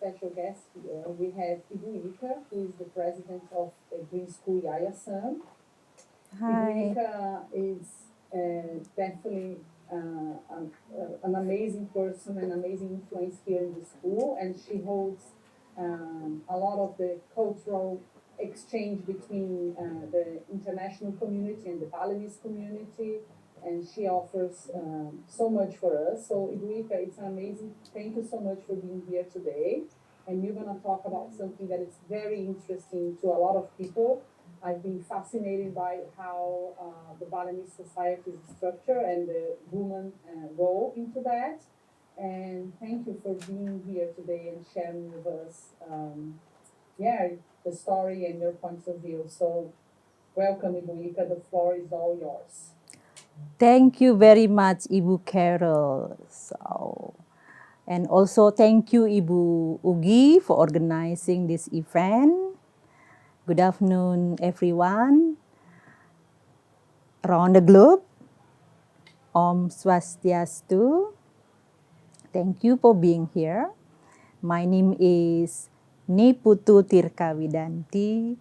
special guest here. We have Ibu Ika, who is the president of the Green School Yayasan. Ibu Hi. Ika is definitely an amazing person, an amazing influence here in the school, and she holds a lot of the cultural exchange between the international community and the Balinese community, and she offers so much for us. So, Ibuika, it's amazing. Thank you so much for being here today. And you're going to talk about something that is very interesting to a lot of people. I've been fascinated by how the Balinese society is structured and the woman role into that. And thank you for being here today and sharing with us, yeah, the story and your points of view. So, welcome, Ibuika. The floor is all yours. Thank you very much, Ibu Carol. And also thank you, Ibu Ugi, for organizing this event. Good afternoon, everyone around the globe. Om Swastiastu. Thank you for being here. My name is Niputu Tirka Widanti,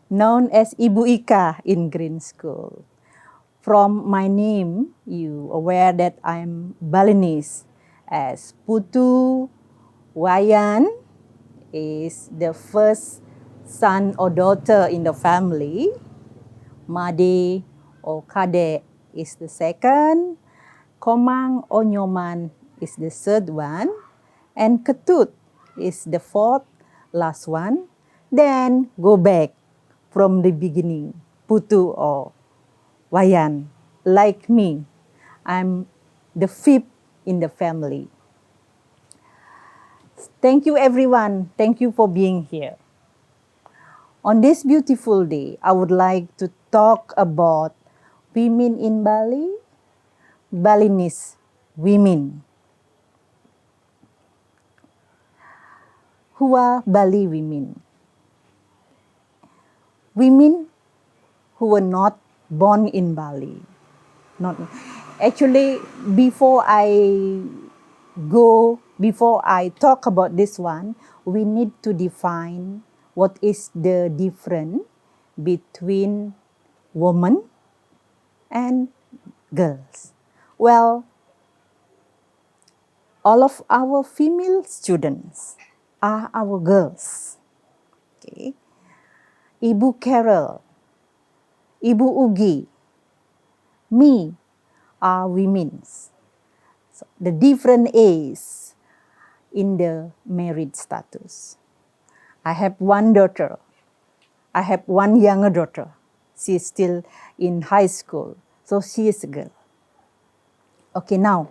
known as Ibu Ika in Green School. From my name, you aware that I'm Balinese, as Putu Wayan is the first son or daughter in the family. Made or Kade is the second. Komang or Nyoman is the third one. And Ketut is the fourth, last one. Then go back from the beginning, Putu or Wayan, like me. I'm the fifth in the family. Thank you, everyone. Thank you for being here. On this beautiful day, I would like to talk about women in Bali, Balinese women. Who are Bali women? Women who were not born in Bali. Not actually before I talk about this one, we need to define what is the difference between women and girls. Well, all of our female students are our girls. Okay. Ibu Carol, Ibu Ugi, me are women's. So the difference is in the married status. I have one daughter. I have one younger daughter. She is still in high school, so she is a girl. Okay, now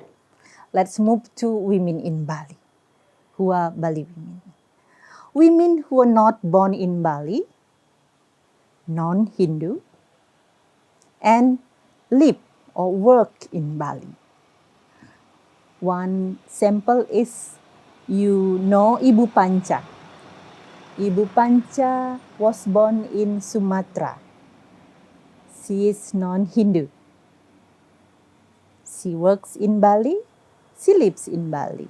let's move to women in Bali, who are Bali women. Women who are not born in Bali, non-Hindu, and live or work in Bali. One sample is, you know, Ibu Panca. Ibu Panca was born in Sumatra. She is non-Hindu. She works in Bali. She lives in Bali.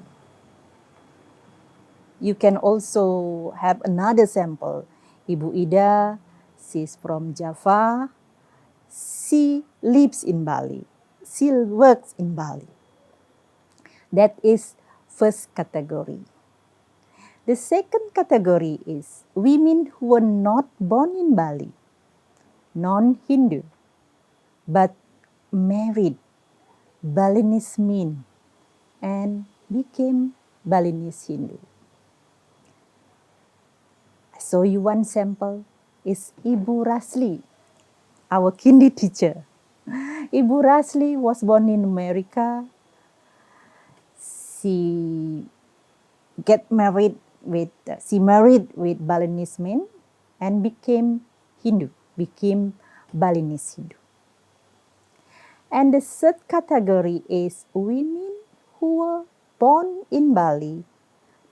You can also have another sample. Ibu Ida, she's from Java. She lives in Bali. She works in Bali. That is first category. The second category is women who were not born in Bali, non-Hindu, but married Balinese men and became Balinese Hindu. I show you one sample is Ibu Rasli, our kindy teacher. Ibu Rasli was born in America. She married with Balinese men and became Balinese Hindu. And the third category is women who were born in Bali,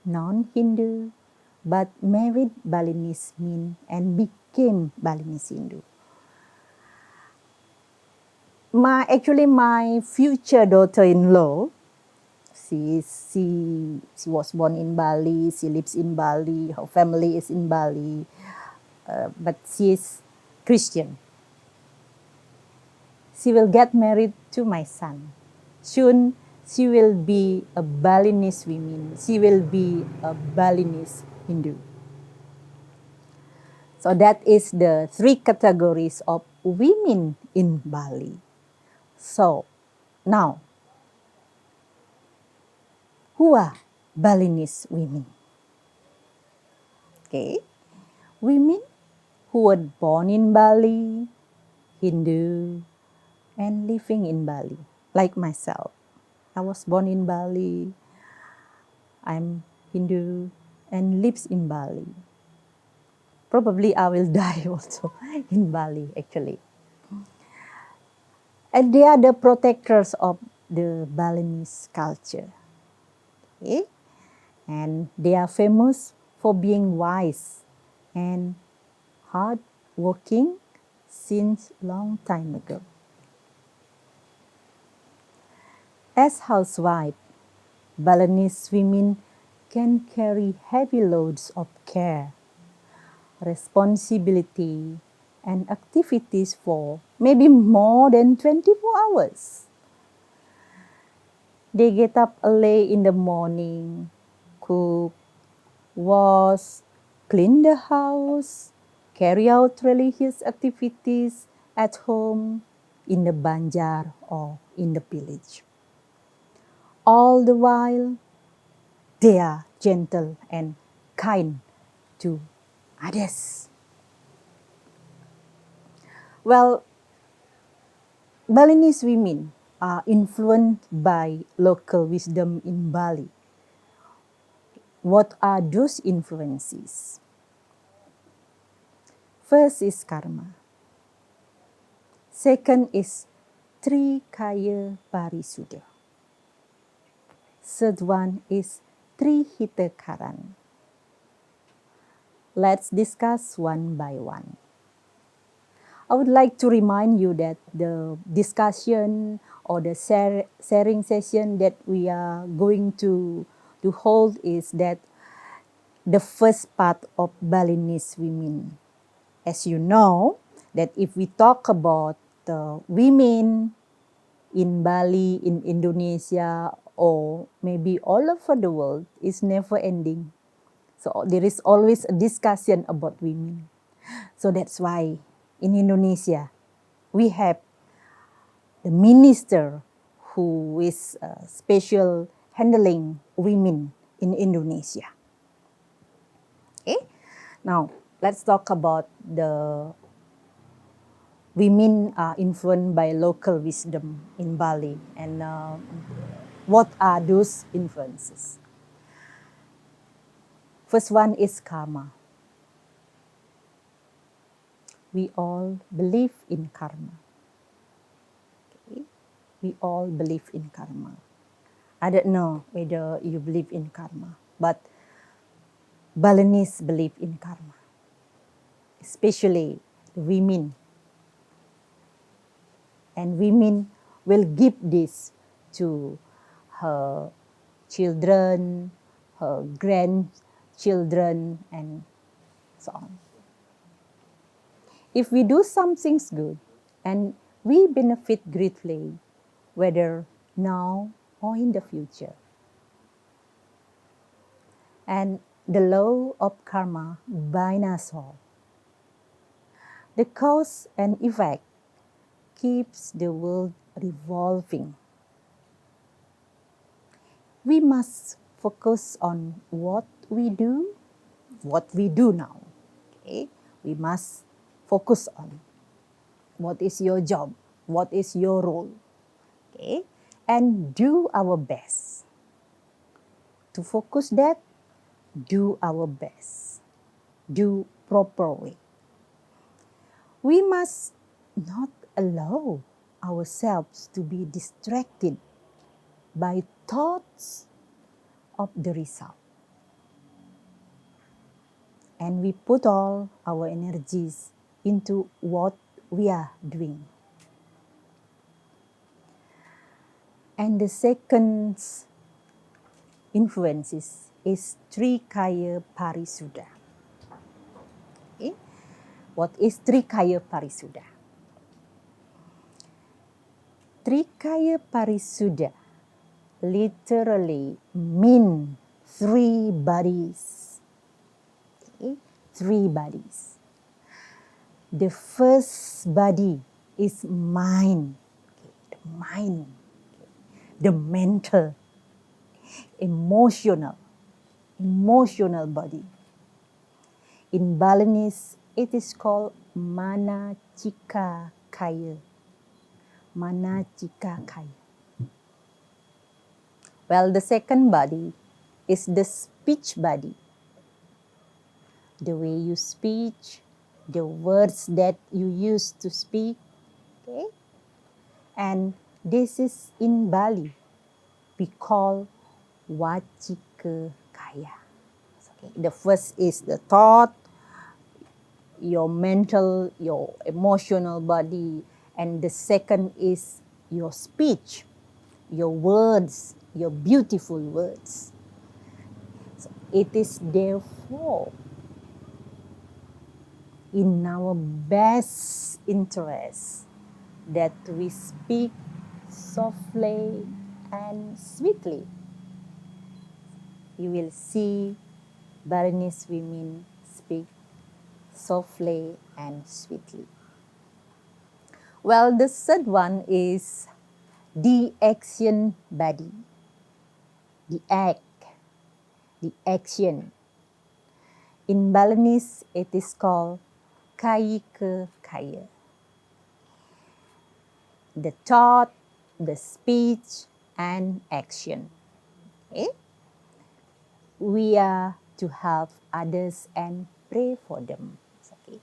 non-Hindu, but married Balinese men and became Balinese Hindu. My future daughter-in-law, She was born in Bali. She lives in Bali. Her family is in Bali, but she is Christian. She will get married to my son. Soon, she will be a Balinese woman. She will be a Balinese Hindu. So that is the three categories of women in Bali. So now, who are Balinese women? Okay, women who were born in Bali, Hindu, and living in Bali, like myself. I was born in Bali. I'm Hindu and lives in Bali. Probably I will die also in Bali, actually. And they are the protectors of the Balinese culture. Okay? And they are famous for being wise and hard-working since long time ago. As housewives, Balinese women can carry heavy loads of care, responsibility, and activities for maybe more than 24 hours. They get up early in the morning, cook, wash, clean the house, carry out religious activities at home, in the banjar or in the village. All the while, they are gentle and kind to others. Well, Balinese women are influenced by local wisdom in Bali. What are those influences? First is karma. Second is Kaya Parisudha. Third one is Hita Karana. Let's discuss one by one. I would like to remind you that the discussion or the sharing session that we are going to hold is that the first part of Balinese women. As you know, that if we talk about the women in Bali, in Indonesia, or maybe all over the world, it's never ending. So there is always a discussion about women. So that's why in Indonesia, we have the minister who is special handling women in Indonesia. Okay, now let's talk about the women are influenced by local wisdom in Bali and what are those influences? First one is karma. We all believe in karma. Okay? We all believe in karma. I don't know whether you believe in karma, but Balinese believe in karma, especially the women. And women will give this to her children, her grandchildren, and so on. If we do some things good and we benefit greatly, whether now or in the future. And the law of karma binds us all. The cause and effect keeps the world revolving. We must focus on what we do now. Okay? We must focus on what is your job, what is your role. Okay? And do our best. To focus that, do our best. Do properly. We must not allow ourselves to be distracted by thoughts of the result. And we put all our energies into what we are doing. And the second influences is Kaya Parisudha. Okay? What is Kaya Parisudha? Kaya Parisudha literally mean three bodies. Okay? Three bodies. The first body is mind. Okay? The mind. Okay? The mental, emotional body. In Balinese, it is called manachika kaya. Manachika kaya. Well, the second body is the speech body. The way you speak, the words that you use to speak. Okay? And this is in Bali. We call wachika kaya. Okay? The first is the thought, your mental, your emotional body, and the second is your speech, your words, your beautiful words. So it is therefore in our best interest that we speak softly and sweetly. You will see Balinese women speak softly and sweetly. Well, the third one is the action body, the act, the action. In Balinese, it is called kaya kaya. The thought, the speech, and action. Okay? We are to help others and pray for them. Okay.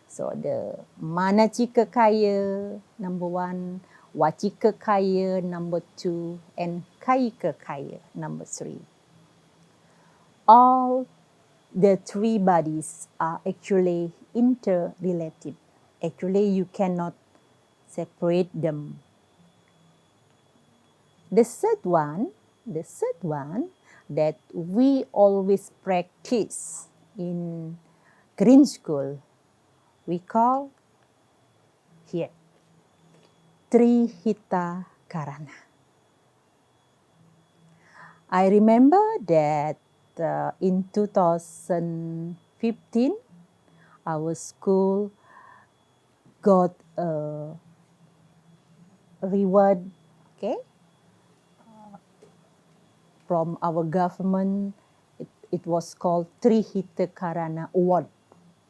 So the manachika kaya, number one, wachika kaya, number two, and kayika kaya, number three. All the three bodies are actually interrelated. Actually, you cannot separate them. The third one that we always practice in green school, we call here Hita Karana. I remember that in 2015, our school got a reward, okay, from our government. It was called Hita Karana Award.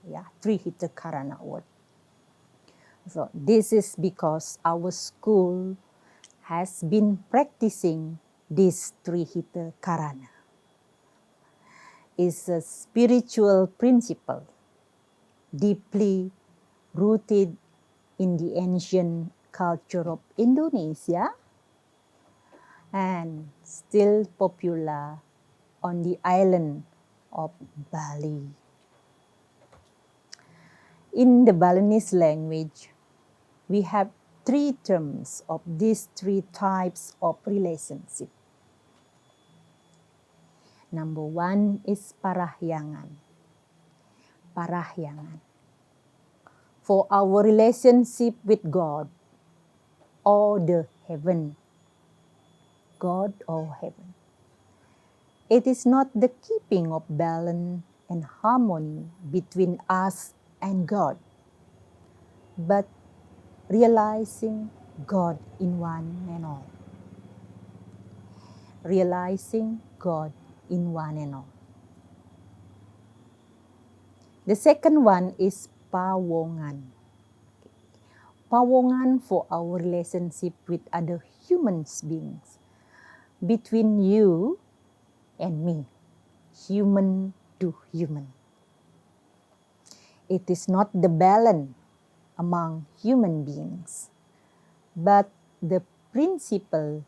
Yeah, Hita Karana Award. So this is because our school has been practicing this Hita Karana. It's a spiritual principle deeply rooted in the ancient culture of Indonesia and still popular on the island of Bali. In the Balinese language, we have three terms of these three types of relationship. Number one is parahyangan. Parahyangan. For our relationship with God or the heaven. God or heaven. It is not the keeping of balance and harmony between us and God, but realizing God in one and all. Realizing God in one and all. The second one is pawongan. Pawongan for our relationship with other human beings. Between you and me. Human to human. It is not the balance among human beings, but the principle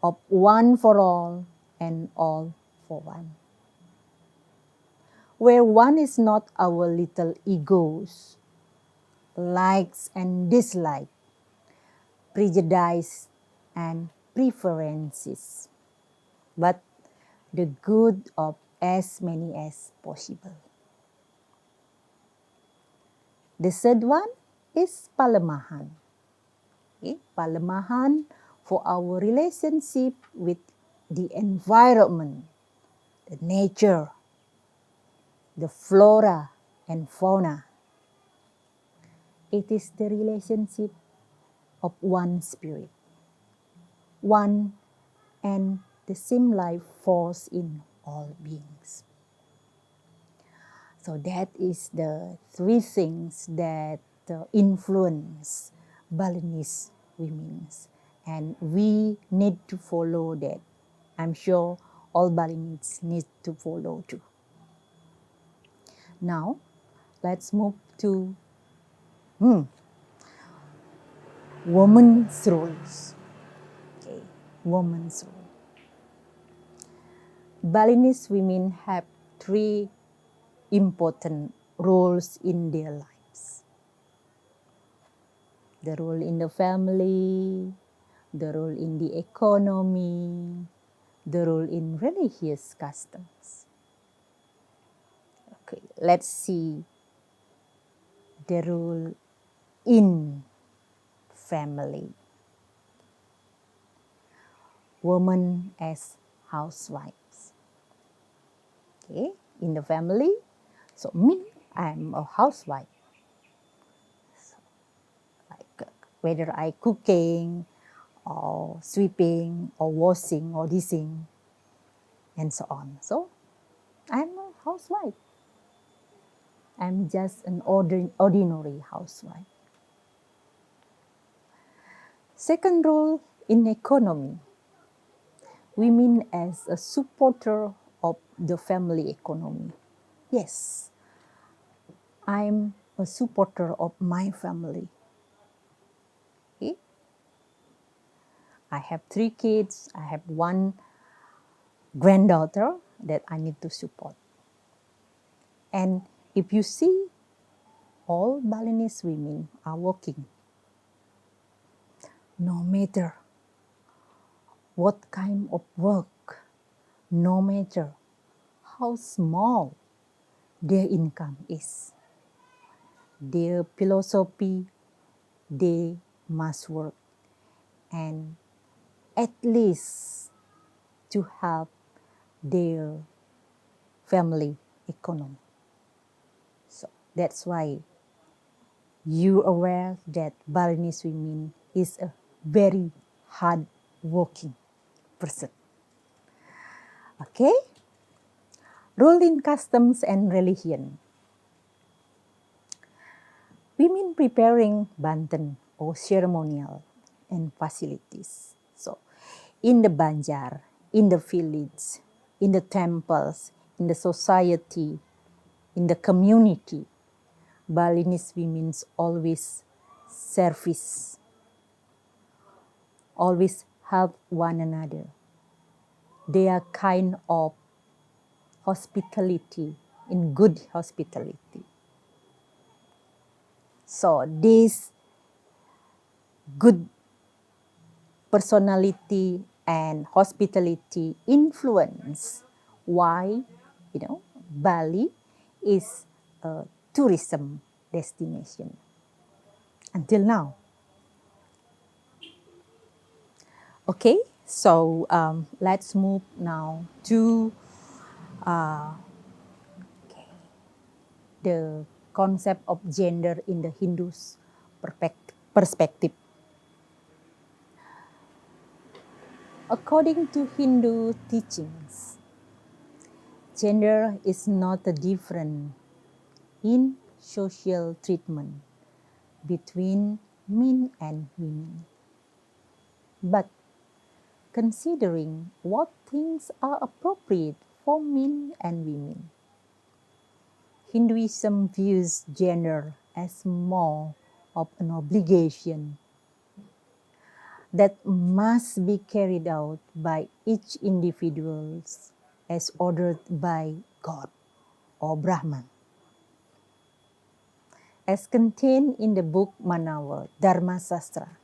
of one for all and all for one. Where one is not our little egos, likes and dislikes, prejudice and preferences, but the good of as many as possible. The third one is palemahan. Okay? Palemahan for our relationship with the environment, the nature, the flora and fauna. It is the relationship of one spirit, one and the same life force in all beings. So that is the three things that influence Balinese women, and we need to follow that. I'm sure all Balinese need to follow too. Now, let's move to women's roles. Okay, women's role. Balinese women have three important roles in their lives: the role in the family, the role in the economy, the role in religious customs. Okay, let's see the role in family. Women as housewives. Okay, in the family, so me, I'm a housewife. So, like whether I cooking or sweeping or washing or dishing and so on. So I'm a housewife. I'm just an ordinary housewife. Second role in economy. Women as a supporter of the family economy. Yes, I'm a supporter of my family. Okay? I have 3 kids. I have 1 granddaughter that I need to support. And if you see, all Balinese women are working. No matter what kind of work, no matter how small their income is, their philosophy, they must work, and at least to help their family economy. So that's why you aware that Balinese women is a very hard working person. Okay? Role in customs and religion. Women preparing banten or ceremonial and facilities. So, in the banjar, in the village, in the temples, in the society, in the community, Balinese women always service, always help one another. They are kind of hospitality, in good hospitality. So this good personality and hospitality influence why, Bali is a tourism destination until now. Okay, so let's move now to the concept of gender in the Hindu's perspective. According to Hindu teachings, gender is not a different in social treatment between men and women, but considering what things are appropriate for men and women. Hinduism views gender as more of an obligation that must be carried out by each individual as ordered by God or Brahman. As contained in the book Manawa Dharmasastra,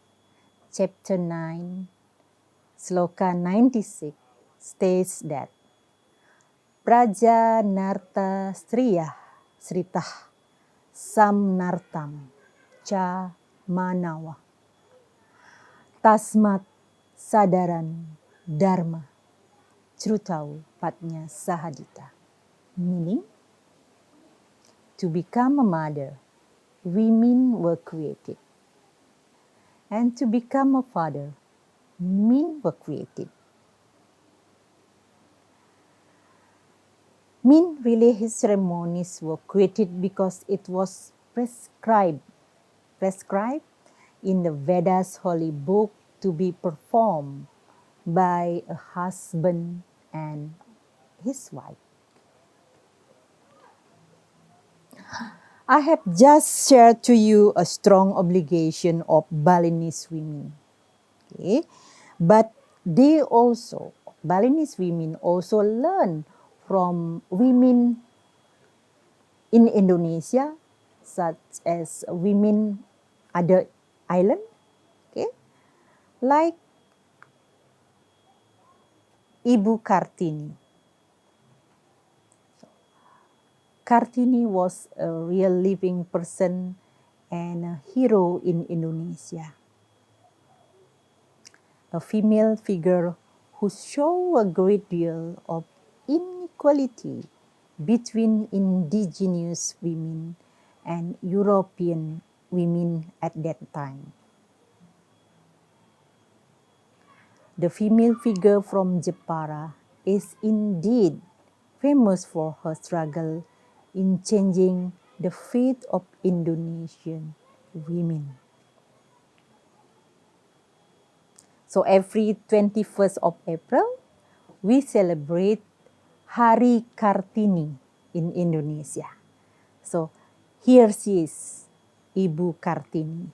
chapter 9, seloka 96, states that Prajanartha striyah srstah Samtnartham cha manawah. Tasmat sadharanu dharmah Crutau patnya sahadita. Meaning, to become a mother, women were created. And to become a father, men were created. Men religious ceremonies were created because it was prescribed in the Vedas holy book to be performed by a husband and his wife. I have just shared to you a strong obligation of Balinese women. Okay? But Balinese women also learn from women in Indonesia, such as women other island, okay, like Ibu Kartini. Kartini was a real living person and a hero in Indonesia. A female figure who show a great deal of inequality between indigenous women and European women at that time. The female figure from Jepara is indeed famous for her struggle in changing the fate of Indonesian women. So every 21st of April, we celebrate Hari Kartini in Indonesia. So here she is, Ibu Kartini.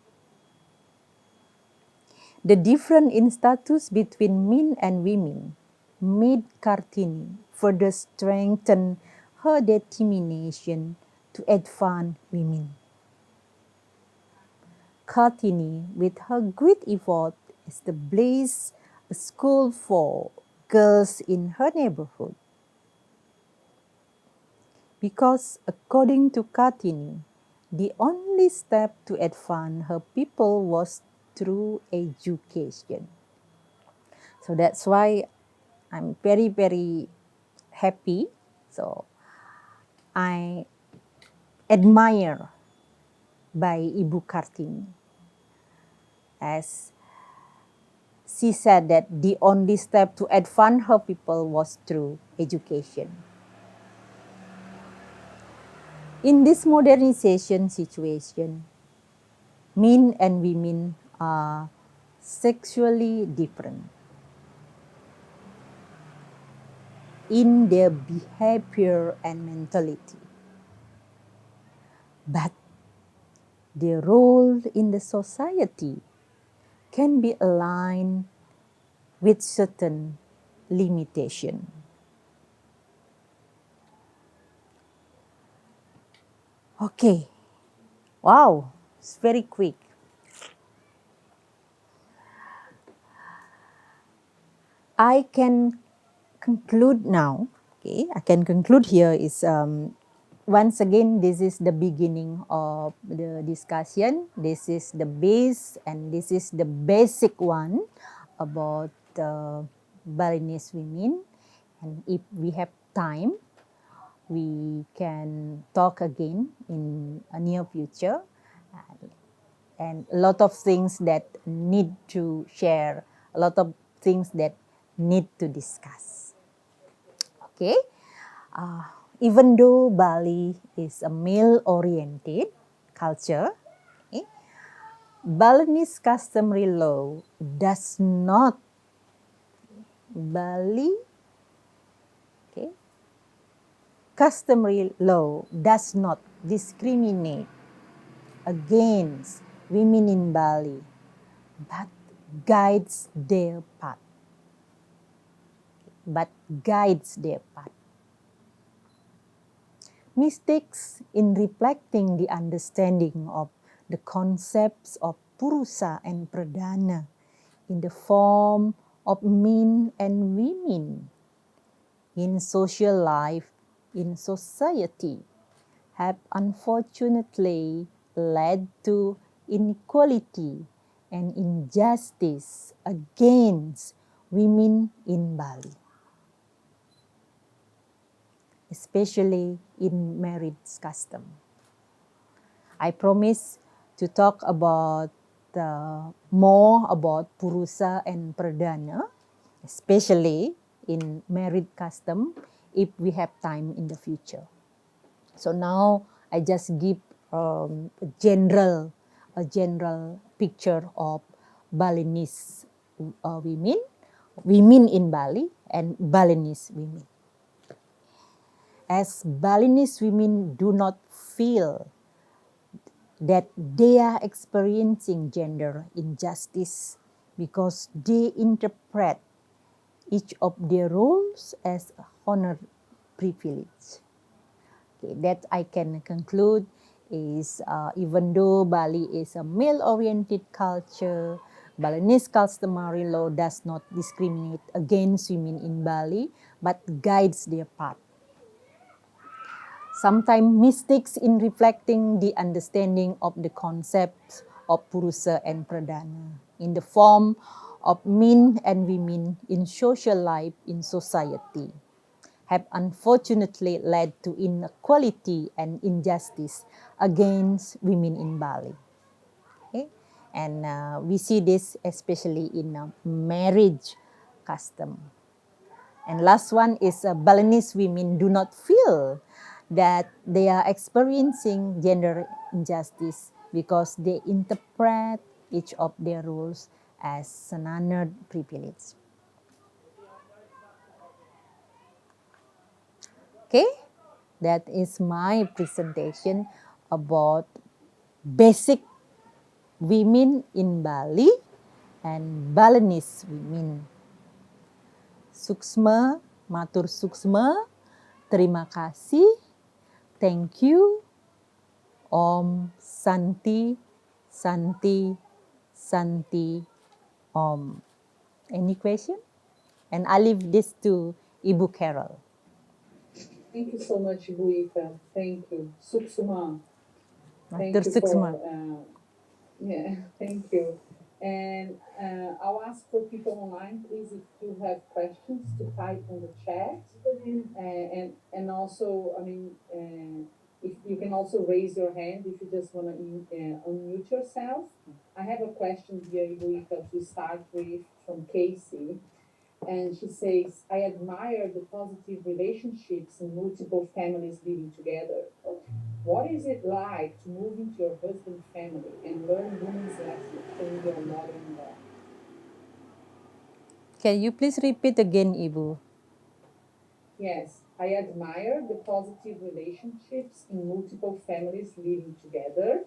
The difference in status between men and women made Kartini further strengthen her determination to advance women. Kartini, with her great effort, established a school for girls in her neighborhood. Because according to Kartini, the only step to advance her people was through education. So that's why I'm very, very happy. So I admire by Ibu Kartini, as she said that the only step to advance her people was through education. In this modernization situation, men and women are sexually different in their behavior and mentality. But their role in the society can be aligned with certain limitation. Okay, wow, it's very quick. I can conclude now. Okay, I can conclude here is once again, this is the beginning of the discussion. This is the base and this is the basic one about Balinese women. And if we have time, we can talk again in a near future. And a lot of things that need to share, a lot of things that need to discuss. Okay, even though Bali is a male-oriented culture, okay, Balinese customary law does not customary law does not discriminate against women in Bali, but guides their path. Mistakes in reflecting the understanding of the concepts of purusa and pradana in the form of men and women in social life, in society, have unfortunately led to inequality and injustice against women in Bali, especially in marriage custom. I promise to talk about more about purusa and pradana, especially in married custom, if we have time in the future. So now I just give a general picture of Balinese women in Bali, and Balinese women. As Balinese women do not feel that they are experiencing gender injustice because they interpret each of their roles as honor privilege. Okay, that I can conclude is even though Bali is a male-oriented culture, Balinese customary law does not discriminate against women in Bali, but guides their path. Sometimes mistakes in reflecting the understanding of the concepts of purusa and pradana in the form of men and women in social life in society have unfortunately led to inequality and injustice against women in Bali. Okay? And we see this especially in marriage custom. And last one is Balinese women do not feel that they are experiencing gender injustice because they interpret each of their roles as an honored privilege. Okay, that is my presentation about basic women in Bali and Balinese women. Suksma, matur suksma, terima kasih, thank you, Om Santi, Santi, Santi, Om. Any question? And I leave this to Ibu Carol. Thank you so much, Buika. Thank you. Suksuma. Thank Matur you suksma. thank you. And I'll ask for people online, please, if you have questions to type on the chat. And also, I mean, if you can also raise your hand if you just want to unmute yourself. I have a question here, Ibuika, to start with from Casey. And she says, I admire the positive relationships in multiple families living together. What is it like to move into your husband's family and learn women's lessons from your mother-in-law? Can you please repeat again, Ibu? Yes, I admire the positive relationships in multiple families living together.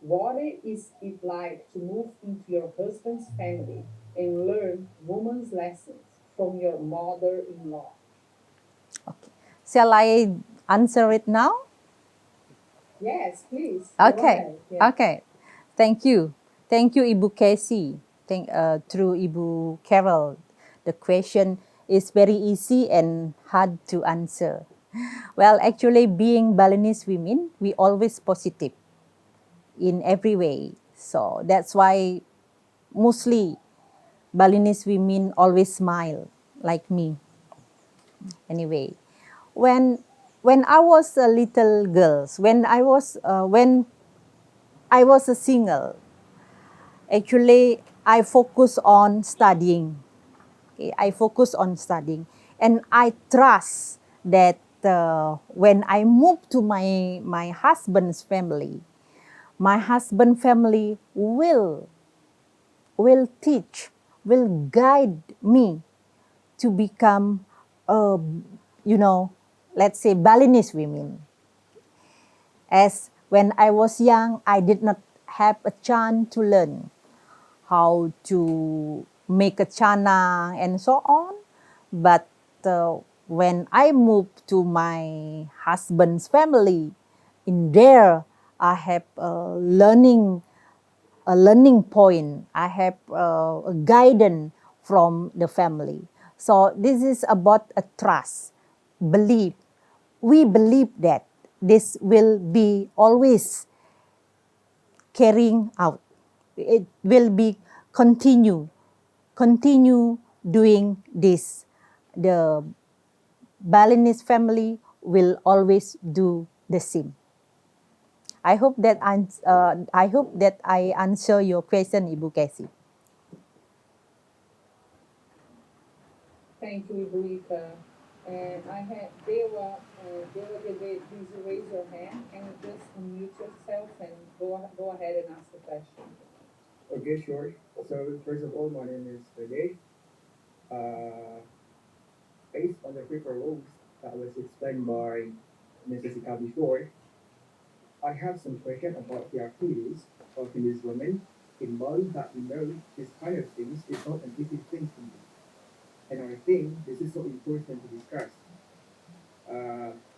What is it like to move into your husband's family and learn women's lessons from your mother-in-law? Okay. Shall I answer it now? Yes, please. Go Okay. ahead. Yeah. Okay. Thank you. Thank you, Ibu Casey. Through Ibu Carol, the question is very easy and hard to answer. Well, actually, being Balinese women, we always positive in every way. So that's why mostly Balinese women always smile like me. Anyway, when I was a little girl, when I was a single, actually I focus on studying. Okay, I focus on studying, and I trust that when I move to my husband's family, my husband family will teach, will guide me to become, you know, let's say Balinese women. As when I was young, I did not have a chance to learn how to make a chana and so on. But when I moved to my husband's family, in there I have a learning point. I have a guidance from the family. So this is about a trust, belief. We believe that this will be always carrying out. It will be continue doing this. The Balinese family will always do the same. I hope that I answer your question, Ibu Casey. Thank you, Hita. And I had Dewa Gede, please raise your hand and just unmute yourself and go ahead and ask the question. Okay, sure. So first of all, my name is Vijay. Uh, Based on the paper rules that was explained by Mrs. Ika before, I have some question about the activities of these women in Bali that we know this kind of things is not an easy thing to do. And I think this is so important to discuss.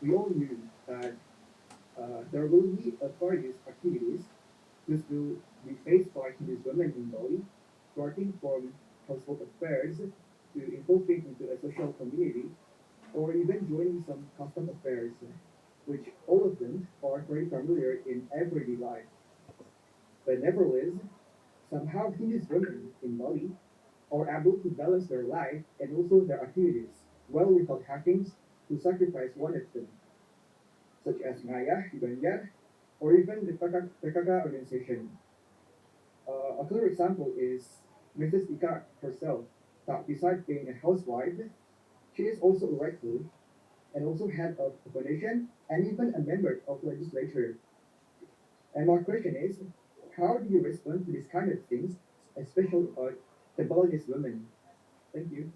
We all knew that there will be various activities which will be faced by these women in Bali, starting from household affairs to infiltrate into a social community or even joining some custom affairs, which all of them are very familiar in everyday life. But nevertheless, somehow these women in Bali are able to balance their life and also their activities well without having to sacrifice one of them, such as Ngaya, Ibanya, or even the PKK organization. A clear example is Mrs. Ika herself, that besides being a housewife, she is also a writer and also head of a foundation and even a member of legislature. And my question is, how do you respond to these kind of things, especially about the Balinese women? Thank you.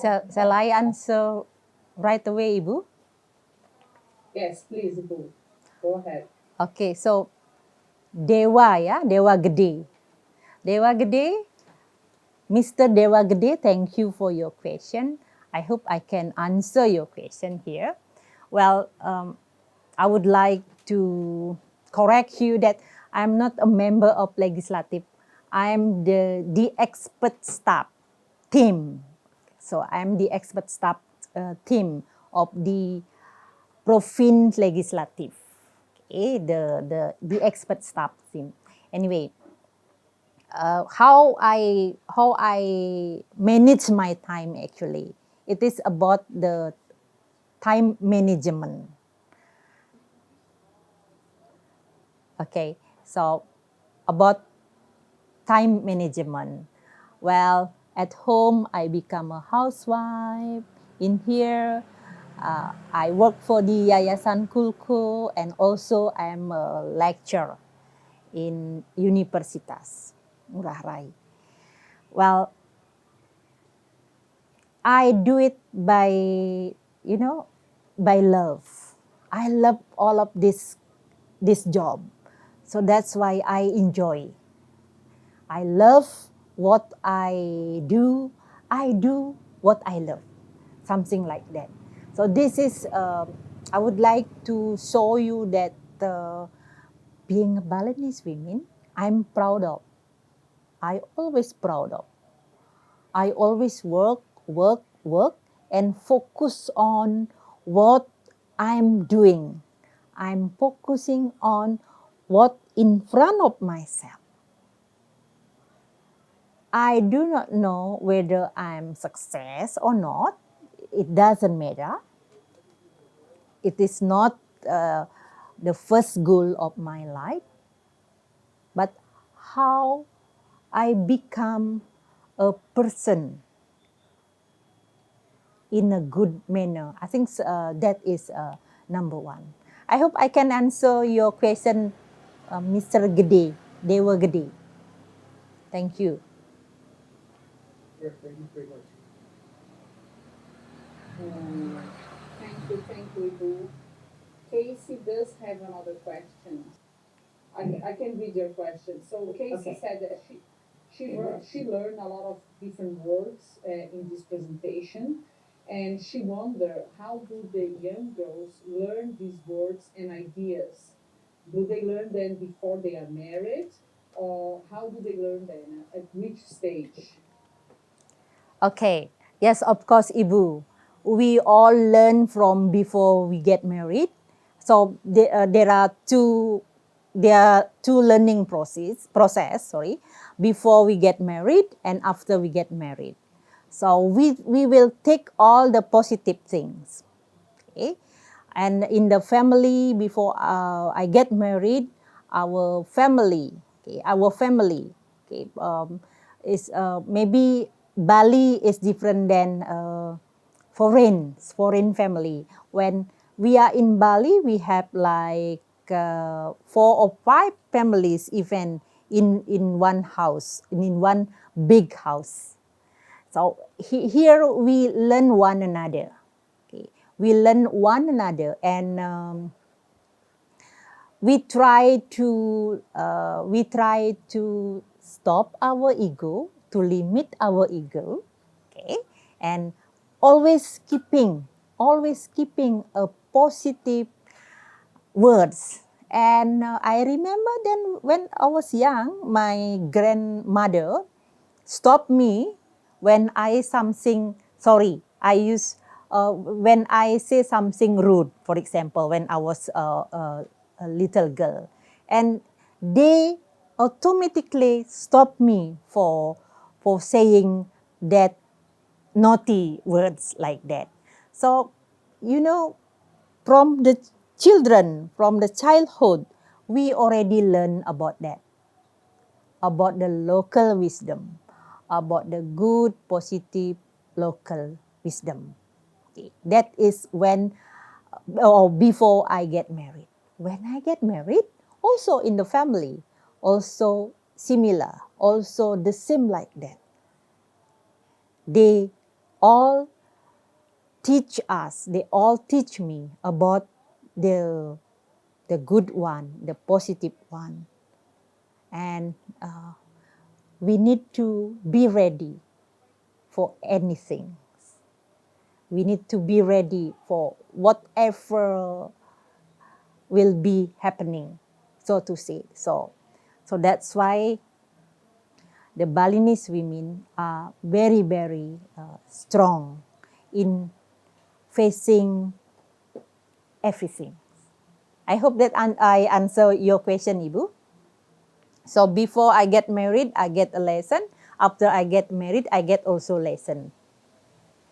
Shall I answer right away, Ibu? Yes, please, Ibu. Go ahead. Okay, so Dewa ya, Dewa Gede. Dewa Gede, Mr. Dewa Gede, thank you for your question. I hope I can answer your question here. Well, I would like to correct you that I'm not a member of legislative. I'm the expert staff team. So I'm the expert staff team of the province legislative. Okay, the expert staff team. Anyway, how I manage my time actually. It is about the time management. Okay, so about time management. Well, at home I become a housewife. In here, I work for the Yayasan Kulku and also I'm a lecturer in Universitas Ngurah Rai. Well, I do it by, by love. I love all of this job. So that's why I enjoy. I love what I do. I do what I love. Something like that. So this is, I would like to show you that being a Balinese woman, I'm proud of. I always proud of. I always work, and focus on what I'm doing. I'm focusing on what in front of myself. I do not know whether I'm success or not. It doesn't matter. It is not the first goal of my life, but how I become a person in a good manner. I think that is number one. I hope I can answer your question, Mr. Gede, Dewa Gede. Thank you. Yeah, thank you very much. Thank you, Ibu. Casey does have another question. I can read your question. So Casey said that she learned a lot of different words in this presentation, and she wondered how do the young girls learn these words and ideas? Do they learn them before they are married, or how do they learn then? At which stage? Okay. Yes, of course, Ibu. We all learn from before we get married. So there are two learning process, sorry, before we get married and after we get married. So we will take all the positive things. Okay. And in the family, before I get married, our family, okay, is maybe Bali is different than foreign family. When we are in Bali, we have like 4 or 5 families even in one house, in one big house. So here we learn one another. Okay. We learn one another, and we try to stop our ego, to limit our ego, okay, and always keeping a positive words. And I remember then when I was young, my grandmother stopped me when I something sorry. I use when I say something rude. For example, when I was a little girl, and they automatically stop me for saying that naughty words like that. So, you know, from the from the childhood, we already learn about that, about the local wisdom, about the good, positive local wisdom. Okay. That is when, or before I get married. When I get married, also in the family, also similar, also the same like that. They all they all teach me about the good one, the positive one. And we need to be ready for anything. We need to be ready for whatever will be happening, so to say. So that's why the Balinese women are very, very strong in facing everything. I hope that I answer your question, Ibu. So before I get married, I get a lesson. After I get married, I get also lesson.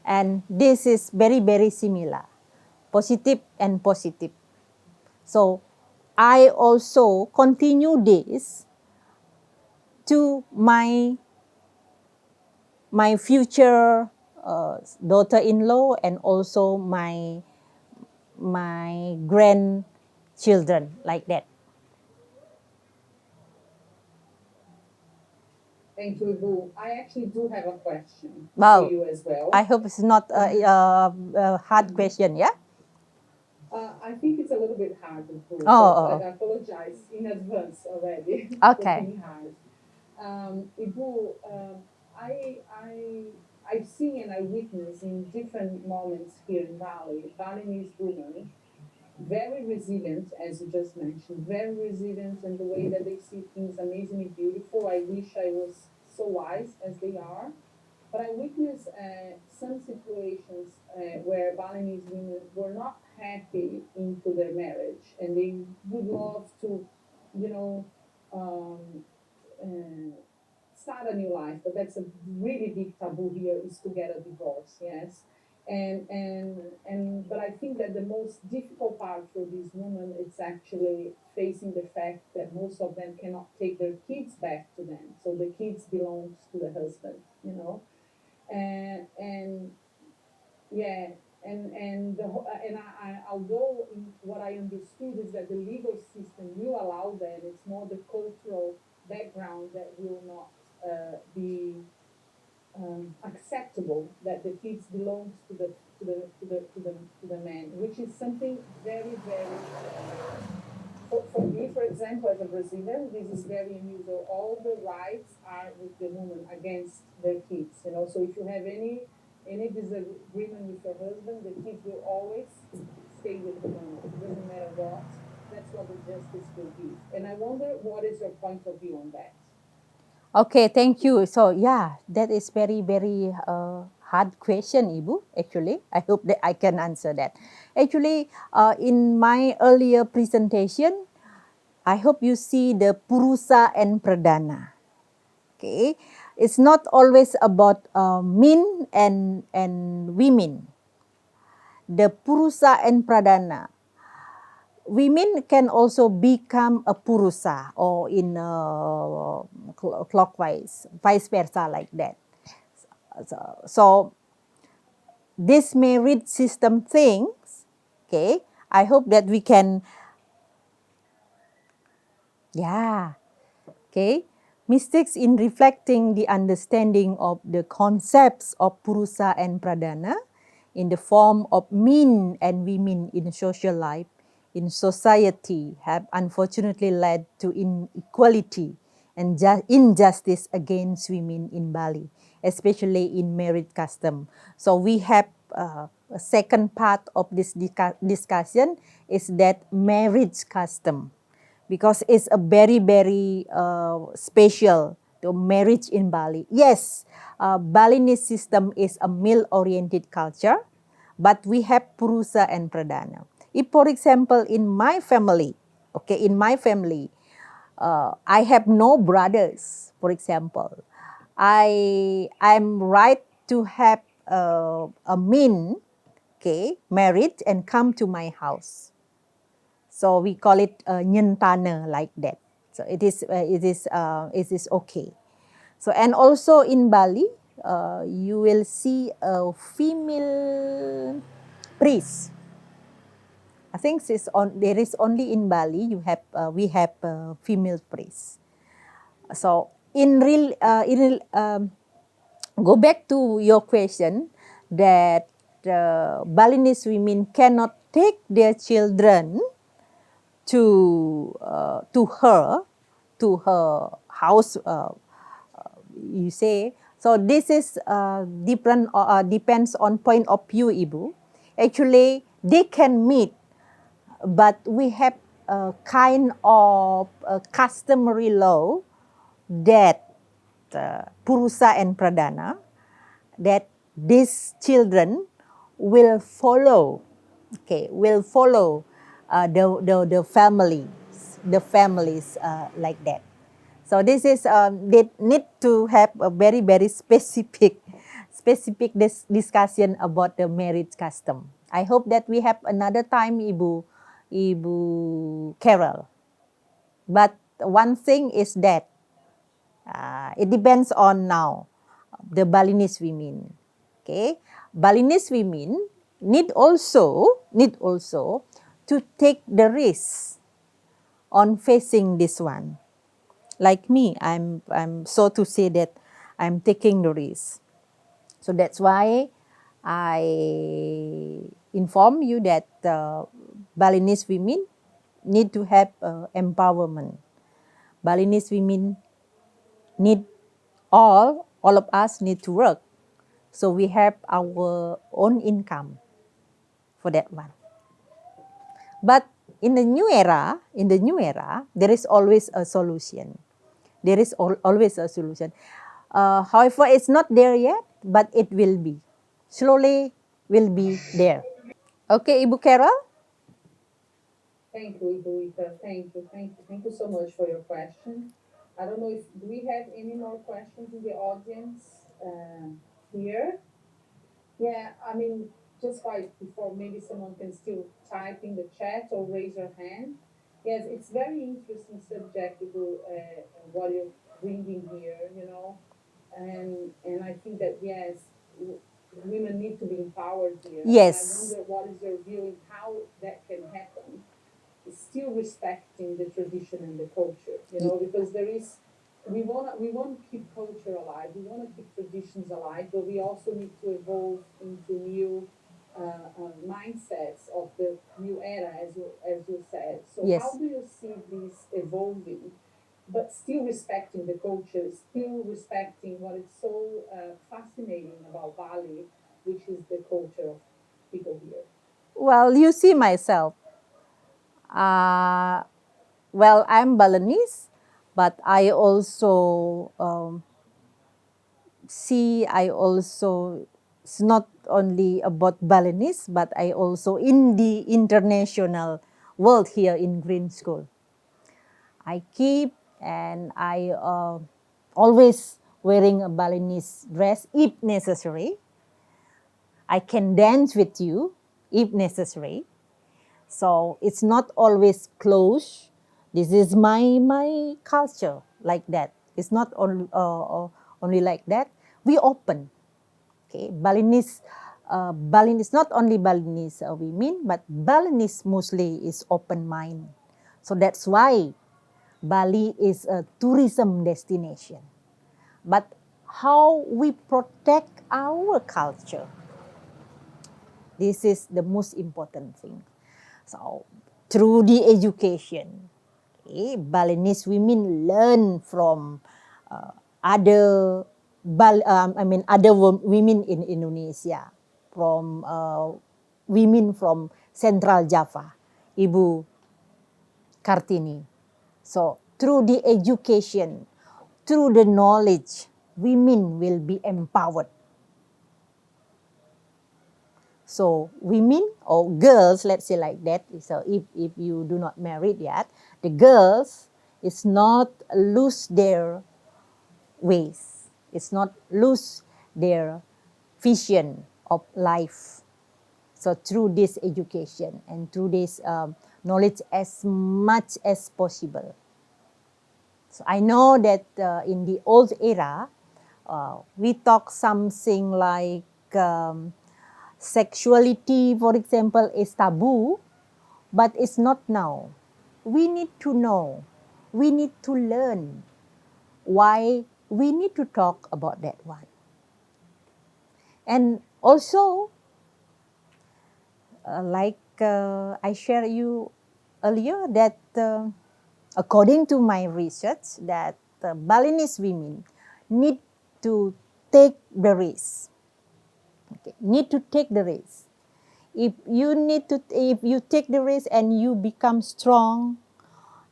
And this is very, very similar, positive and positive. So I also continue this to my future daughter-in-law, and also my grandchildren, like that. Thank you, Ibu. I actually do have a question for Wow. you as well. I hope it's not a hard question, yeah? I think it's a little bit hard to prove, Oh, so I apologize in advance already for okay. being hard. Ibu, I've seen and I witnessed in different moments here in Bali, Balinese women, very resilient, as you just mentioned, very resilient in the way that they see things, amazingly beautiful. I wish I was so wise as they are. But I witnessed some situations where Balinese women were not happy into their marriage, and they would love to, you know, um, uh, start a new life. But that's a really big taboo here, is to get a divorce. Yes. But I think that the most difficult part for these women is actually facing the fact that most of them cannot take their kids back to them, so the kids belongs to the husband, and yeah, although what I understood is that the legal system will allow that, it's more the cultural background that will not be acceptable, that the kids belongs to the man, which is something very, very for me, for example, as a Brazilian, this is very unusual. All the rights are with the woman against their kids. So if you have any disagreement with your husband, the kids will always stay with the mom. It doesn't matter what. That's what the justice will give. And I wonder what is your point of view on that? Okay, thank you. So yeah, that is very very hard question, Ibu. Actually, I hope that I can answer that. Actually, in my earlier presentation, I hope you see the purusa and pradana. Okay, it's not always about men and women. The purusa and pradana, women can also become a purusa or in clockwise, vice versa, like that. So this merit system things, okay, I hope that we can, yeah, okay, mistakes in reflecting the understanding of the concepts of purusa and pradana in the form of men and women in social life in society have unfortunately led to inequality and injustice against women in Bali, especially in marriage custom. So we have a second part of this discussion is that marriage custom, because it's a very very special to marriage in Bali. Yes, Balinese system is a male-oriented culture, but we have purusa and pradana. If, for example, in my family, okay, in my family, I have no brothers. For example, I'm right to have a man, okay, married and come to my house. So we call it nyentana, like that. So it is okay. So and also in Bali, you will see a female priest. I think there is only in Bali we have female priests. So in real go back to your question that Balinese women cannot take their children to her house, you say. So this is different, depends on point of view, Ibu. Actually they can meet, but we have a kind of customary law that purusa and pradana, that these children will follow, okay, will follow the families like that. So this is they need to have a very very specific discussion about the marriage custom. I hope that we have another time, Ibu Carol. But one thing is that it depends on now the Balinese women. Okay, Balinese women need also to take the risk on facing this one. Like me, I'm so to say that I'm taking the risk. So that's why I inform you that Balinese women need to have empowerment. Balinese women need all of us need to work, so we have our own income for that one. But in the new era, there is always a solution. There is always a solution. However, it's not there yet, but it will be. Slowly will be there. Okay, Ibu Carol? Thank you, Hita. Thank you so much for your question. I don't know if do we have any more questions in the audience here? Yeah, I mean, just like before, maybe someone can still type in the chat or raise your hand. Yes, it's very interesting subject, what you're bringing here, and I think that yes, women need to be empowered here, and I Yes. wonder what is your view in how that can happen, still respecting the tradition and the culture, because there is we want to keep culture alive, we want to keep traditions alive, but we also need to evolve into new mindsets of the new era, as you said. So Yes. how do you see this evolving, but still respecting the culture, still respecting what is so fascinating about Bali, which is the culture of people here? Well, you see myself. Well, I'm Balinese, but I also it's not only about Balinese, but I also in the international world here in Green School. I keep and I always wearing a Balinese dress if necessary. I can dance with you if necessary. So it's not always closed. This is my culture like that. It's not only like that. We open. Okay, Balinese not only Balinese women, but Balinese mostly is open mind. So that's why Bali is a tourism destination. But how we protect our culture, this is the most important thing. So through the education, okay, Balinese women learn from other other women in Indonesia, from women from Central Java, Ibu Kartini. So through the education, through the knowledge, women will be empowered. So women or girls, let's say like that. So if you do not married yet, the girls is not lose their ways. It's not lose their vision of life. So through this education and through this knowledge as much as possible. So I know that in the old era, we talk something like sexuality, for example, is taboo, but it's not now. We need to know, we need to learn why we need to talk about that one. And also, like I shared you earlier, that according to my research, that Balinese women need to take the risk. Okay, need to take the risk. If you take the risk and you become strong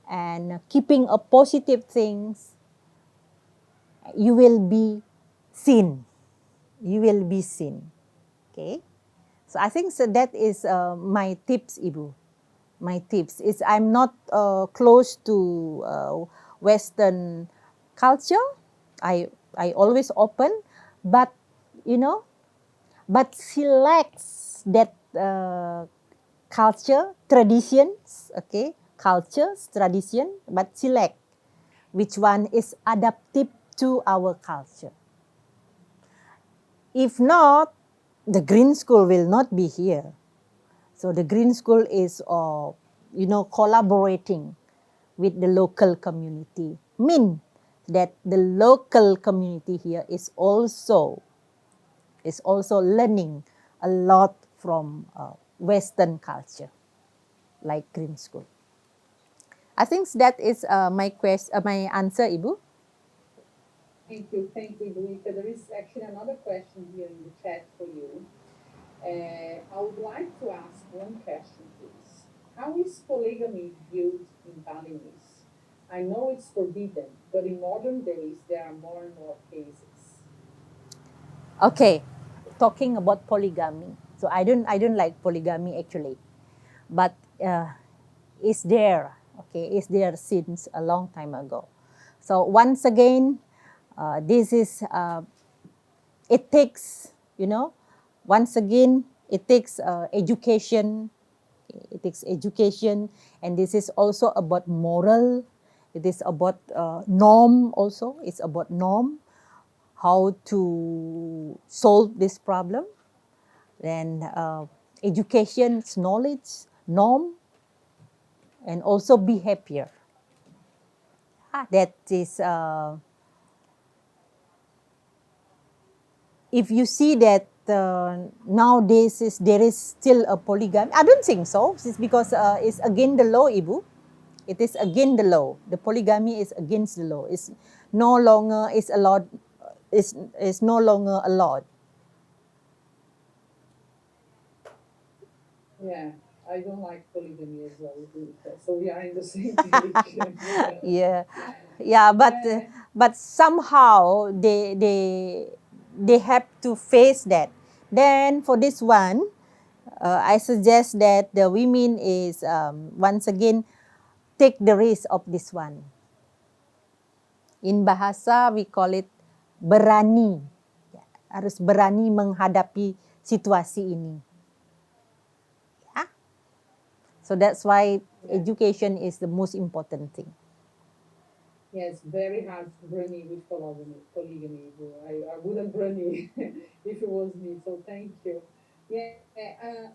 and keeping a positive things, you will be seen. You will be seen. Okay. So I think so that is my tips, Ibu. My tips is I'm not close to Western culture. I always open, but you know, but selects that culture traditions. Okay, cultures tradition, but select which one is adaptive to our culture. If not, the green school will not be here. So the green school is, collaborating with the local community. Mean that the local community here is also learning a lot from Western culture, like green school. I think that is my answer, Ibu. Thank you, Luisa. There is actually another question here in the chat for you. I would like to ask one question, please. How is polygamy viewed in Balinese? I know it's forbidden, but in modern days there are more and more cases. Okay, talking about polygamy. So I don't like polygamy actually, but it's there. Okay, it's there since a long time ago. So once again, this is it takes once again it takes education. Okay, it takes education, and this is also about moral. It is about norm also. It's about norm, how to solve this problem. Then education, knowledge, norm, and also behavior. That is, if you see that nowadays there is still a polygamy. I don't think so. It's because it's against the law, Ibu. It is against the law. The polygamy is against the law. It's no longer is allowed. Is no longer allowed. Yeah, I don't like polygamy as well, so we are in the same page. Yeah, but somehow they have to face that. Then for this one, I suggest that the women is once again take the risk of this one. In bahasa we call it berani. Harus berani menghadapi situasi ini. So that's why education is the most important thing. Yes, very hard to brony with polygamy. I wouldn't brony if it was me. So thank you.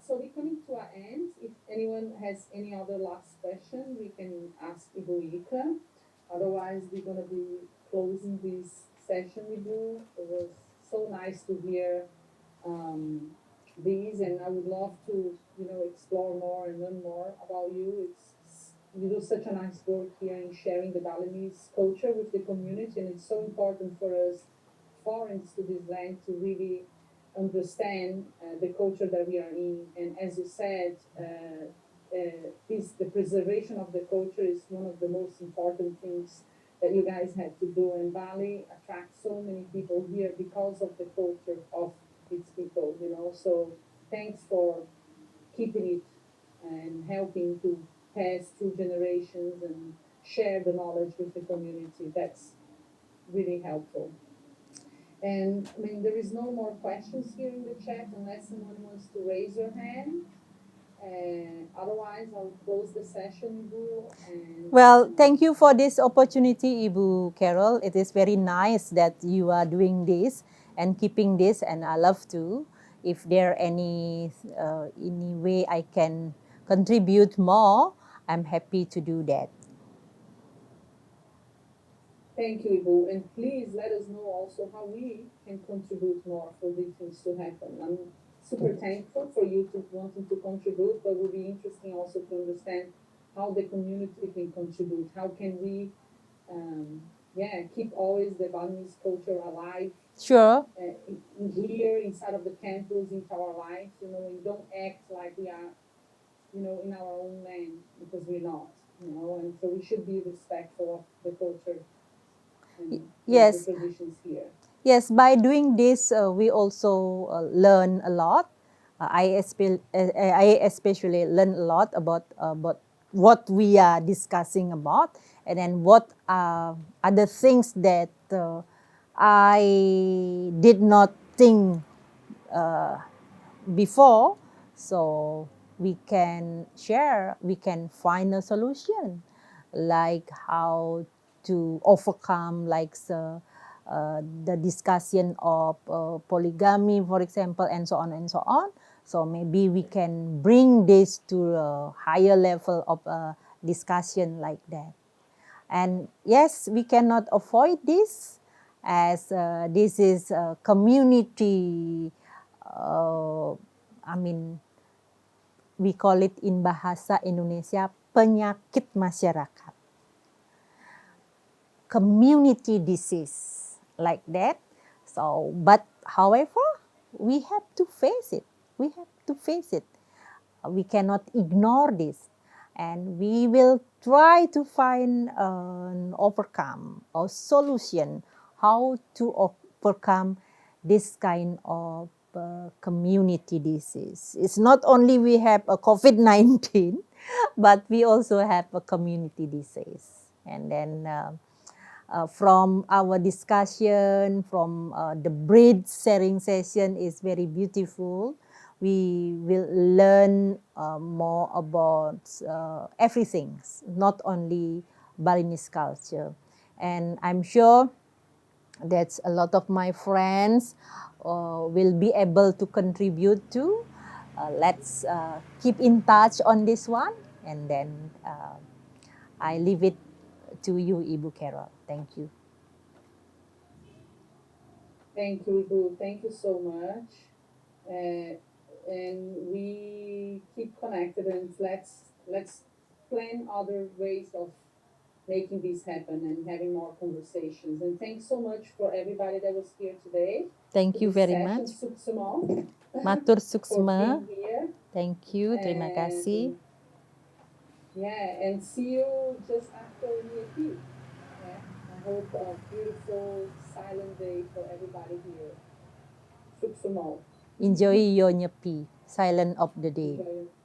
So we're coming to an end. If anyone has any other last question, we can ask Ibu Ika. Otherwise, we're gonna be closing this session with you. It was so nice to hear these, and I would love to, explore more and learn more about you. You do such a nice work here in sharing the Balinese culture with the community, and it's so important for us foreigners to this land to really understand the culture that we are in. And as you said, the preservation of the culture is one of the most important things that you guys had to do. And Bali attracts so many people here because of the culture of its people, So thanks for keeping it and helping to pass through generations and share the knowledge with the community. That's really helpful. And I mean, there is no more questions here in the chat unless someone wants to raise your hand. Otherwise, I'll close the session, Ibu. Well, thank you for this opportunity, Ibu Carol. It is very nice that you are doing this and keeping this, and I love to. If there any way I can contribute more, I'm happy to do that. Thank you, Ibu. And please let us know also how we can contribute more for these things to happen. I'm super thankful for you to wanting to contribute, but it will be interesting also to understand how the community can contribute. How can we, keep always the Balinese culture alive? Sure. Here inside of the campus, into our lives, we don't act like we are, in our own land, because we're not, and so we should be respectful of the culture and Yes. the traditions here. Yes, by doing this, we also learn a lot. I especially learn a lot about what we are discussing about, and then what are other things that I did not think before. So we can share, we can find a solution, like how to overcome the discussion of polygamy, for example, and so on and so on. So maybe we can bring this to a higher level of discussion like that. And yes, we cannot avoid this, as this is a community, we call it in bahasa Indonesia penyakit masyarakat. Community disease, like that. So, but however, we have to face it. We have to face it. We cannot ignore this. And we will try to find an overcome or solution how to overcome this kind of community disease. It's not only we have a COVID-19, but we also have a community disease. And then from our discussion, from the bread sharing session is very beautiful. We will learn more about everything, not only Balinese culture. And I'm sure that a lot of my friends will be able to contribute to. Let's keep in touch on this one, and then I leave it to you, Ibu Carol. Thank you. Thank you, Ibu. Thank you so much. And we keep connected, and let's plan other ways of making this happen and having more conversations. And thanks so much for everybody that was here today. Thank you very much. Suksumo. Matur For suksma. being here. Thank you. Terima kasih. Yeah, and see you just after Nyepi. Yeah, I hope a beautiful silent day for everybody here. Suksumo. Enjoy your nyepi, silent of the day. Enjoy.